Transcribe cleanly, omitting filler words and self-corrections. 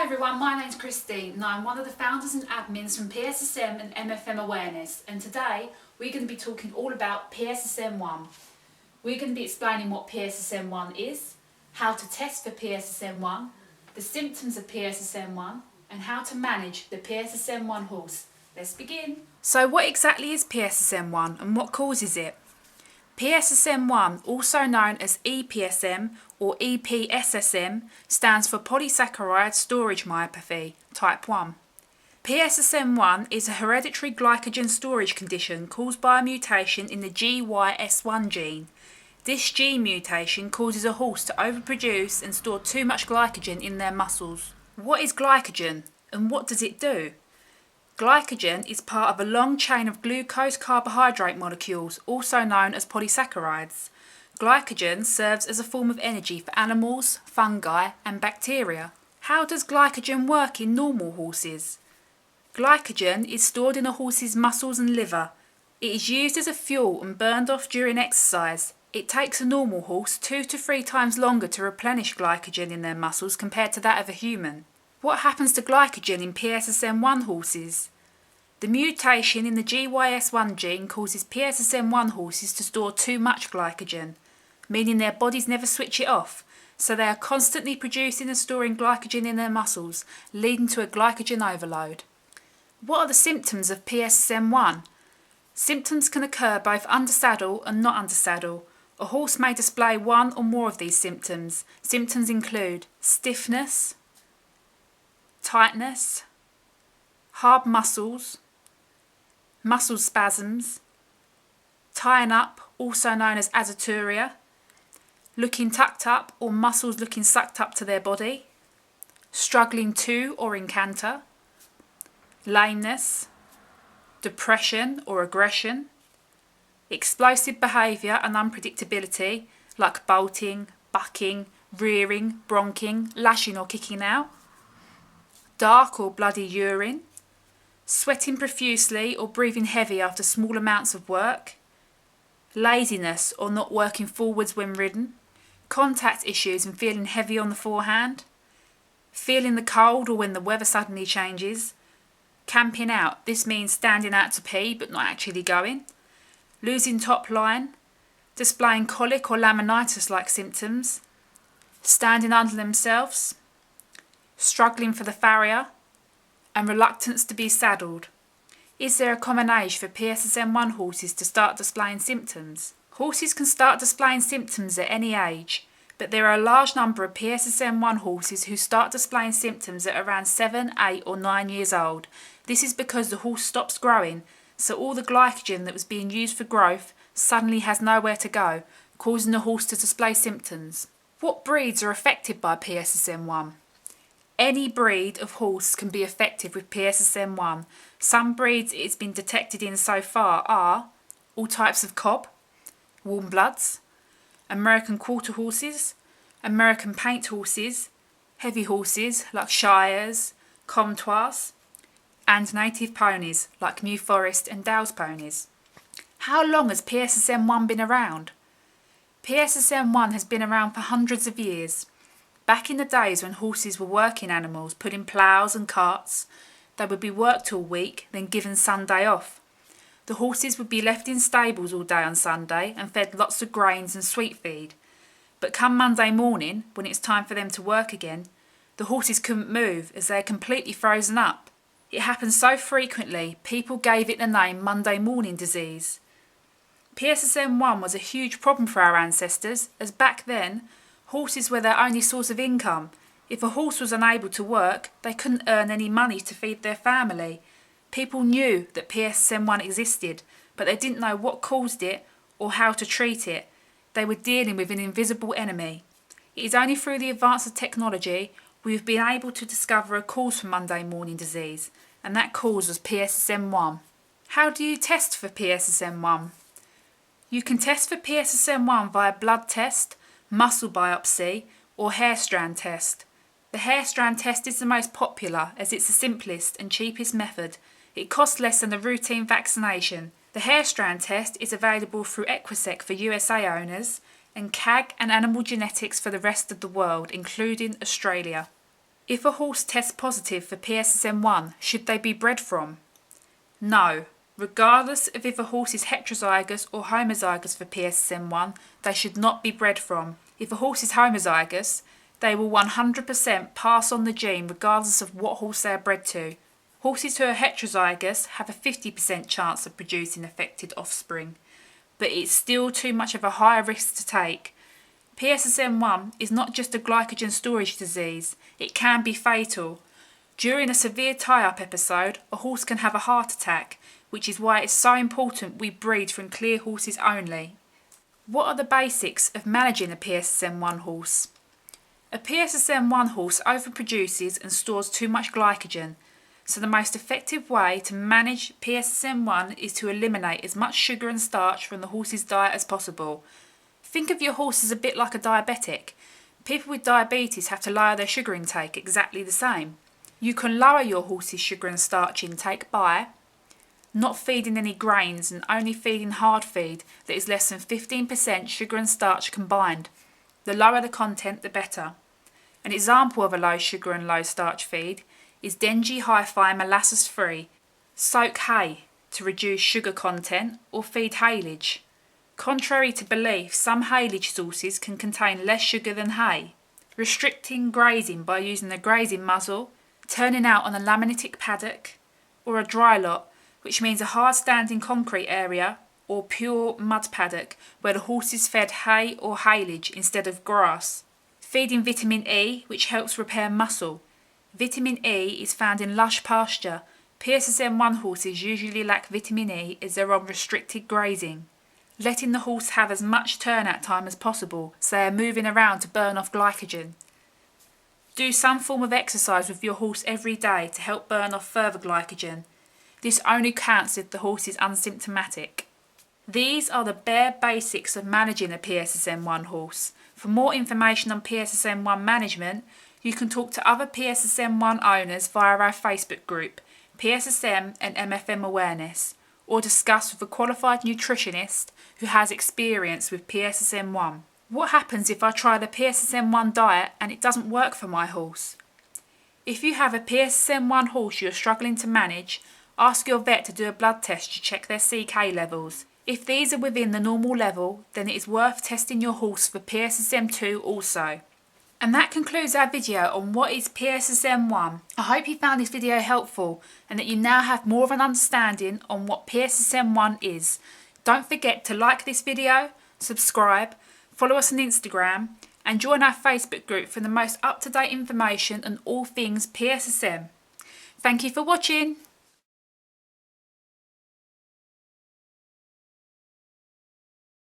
everyone, my name's Christine and I'm one of the founders and admins from PSSM and MFM Awareness, and today we're going to be talking all about PSSM1. We're going to be explaining what PSSM1 is, how to test for PSSM1, the symptoms of PSSM1 and how to manage the PSSM1 horse. Let's begin. So what exactly is PSSM1 and what causes it? PSSM1, also known as EPSM or EPSSM, stands for Polysaccharide Storage Myopathy, type 1. PSSM1 is a hereditary glycogen storage condition caused by a mutation in the GYS1 gene. This gene mutation causes a horse to overproduce and store too much glycogen in their muscles. What is glycogen and what does it do? Glycogen is part of a long chain of glucose carbohydrate molecules, also known as polysaccharides. Glycogen serves as a form of energy for animals, fungi and bacteria. How does glycogen work in normal horses? Glycogen is stored in a horse's muscles and liver. It is used as a fuel and burned off during exercise. It takes a normal horse 2 to 3 times longer to replenish glycogen in their muscles compared to that of a human. What happens to glycogen in PSSM1 horses? The mutation in the GYS1 gene causes PSSM1 horses to store too much glycogen, meaning their bodies never switch it off, so they are constantly producing and storing glycogen in their muscles, leading to a glycogen overload. What are the symptoms of PSSM1? Symptoms can occur both under saddle and not under saddle. A horse may display one or more of these symptoms. Symptoms include stiffness, tightness, hard muscles, muscle spasms, tying up, also known as azoturia, looking tucked up or muscles looking sucked up to their body, struggling to or in canter, lameness, depression or aggression, explosive behaviour and unpredictability like bolting, bucking, rearing, bronking, lashing or kicking out, dark or bloody urine, sweating profusely or breathing heavy after small amounts of work, laziness or not working forwards when ridden, contact issues and feeling heavy on the forehand, feeling the cold or when the weather suddenly changes, camping out, this means standing out to pee but not actually going, losing top line, displaying colic or laminitis like symptoms, standing under themselves, struggling for the farrier, and reluctance to be saddled. Is there a common age for PSSM1 horses to start displaying symptoms? Horses can start displaying symptoms at any age, but there are a large number of PSSM1 horses who start displaying symptoms at around 7, 8 or 9 years old. This is because the horse stops growing, so all the glycogen that was being used for growth suddenly has nowhere to go, causing the horse to display symptoms. What breeds are affected by PSSM1? Any breed of horse can be affected with PSSM1. Some breeds it has been detected in so far are all types of cob, warm bloods, American quarter horses, American paint horses, heavy horses like Shires, Comtois, and native ponies like New Forest and Dales ponies. How long has PSSM1 been around? PSSM1 has been around for hundreds of years. Back in the days when horses were working animals, put in ploughs and carts, they would be worked all week, then given Sunday off. The horses would be left in stables all day on Sunday and fed lots of grains and sweet feed. But come Monday morning, when it's time for them to work again, the horses couldn't move as they are completely frozen up. It happened so frequently, people gave it the name Monday morning disease. PSSM1 was a huge problem for our ancestors, as back then, horses were their only source of income. If a horse was unable to work, they couldn't earn any money to feed their family. People knew that PSSM1 existed, but they didn't know what caused it or how to treat it. They were dealing with an invisible enemy. It is only through the advance of technology we've been able to discover a cause for Monday morning disease, and that cause was PSSM1. How do you test for PSSM1? You can test for PSSM1 via blood test, muscle biopsy or hair strand test. The hair strand test is the most popular as it's the simplest and cheapest method. It costs less than a routine vaccination. The hair strand test is available through Equisec for USA owners and CAG and Animal Genetics for the rest of the world, including Australia. If a horse tests positive for PSSM1, should they be bred from? No. Regardless of if a horse is heterozygous or homozygous for PSSM1, they should not be bred from. If a horse is homozygous, they will 100% pass on the gene regardless of what horse they are bred to. Horses who are heterozygous have a 50% chance of producing affected offspring, but it's still too much of a high risk to take. PSSM1 is not just a glycogen storage disease, it can be fatal. During a severe tie-up episode, a horse can have a heart attack, which is why it's so important we breed from clear horses only. What are the basics of managing a PSSM1 horse? A PSSM1 horse overproduces and stores too much glycogen, so the most effective way to manage PSSM1 is to eliminate as much sugar and starch from the horse's diet as possible. Think of your horse as a bit like a diabetic. People with diabetes have to lower their sugar intake exactly the same. You can lower your horse's sugar and starch intake by not feeding any grains and only feeding hard feed that is less than 15% sugar and starch combined. The lower the content, the better. An example of a low sugar and low starch feed is Dengi Hi-Fi molasses free. Soak hay to reduce sugar content or feed haylage. Contrary to belief, some haylage sources can contain less sugar than hay. Restricting grazing by using a grazing muzzle, turning out on a laminitic paddock or a dry lot, which means a hard standing concrete area or pure mud paddock where the horse is fed hay or haylage instead of grass. Feeding vitamin E, which helps repair muscle. Vitamin E is found in lush pasture. PSSM1 horses usually lack vitamin E as they're on restricted grazing. Letting the horse have as much turnout time as possible so they are moving around to burn off glycogen. Do some form of exercise with your horse every day to help burn off further glycogen. This only counts if the horse is unsymptomatic. These are the bare basics of managing a PSSM1 horse. For more information on PSSM1 management, you can talk to other PSSM1 owners via our Facebook group, PSSM and MFM Awareness, or discuss with a qualified nutritionist who has experience with PSSM1. What happens if I try the PSSM1 diet and it doesn't work for my horse? If you have a PSSM1 horse you are struggling to manage, ask your vet to do a blood test to check their CK levels. If these are within the normal level, then it is worth testing your horse for PSSM2 also. And that concludes our video on what is PSSM1. I hope you found this video helpful and that you now have more of an understanding on what PSSM1 is. Don't forget to like this video, subscribe, follow us on Instagram and join our Facebook group for the most up-to-date information on all things PSSM. Thank you for watching.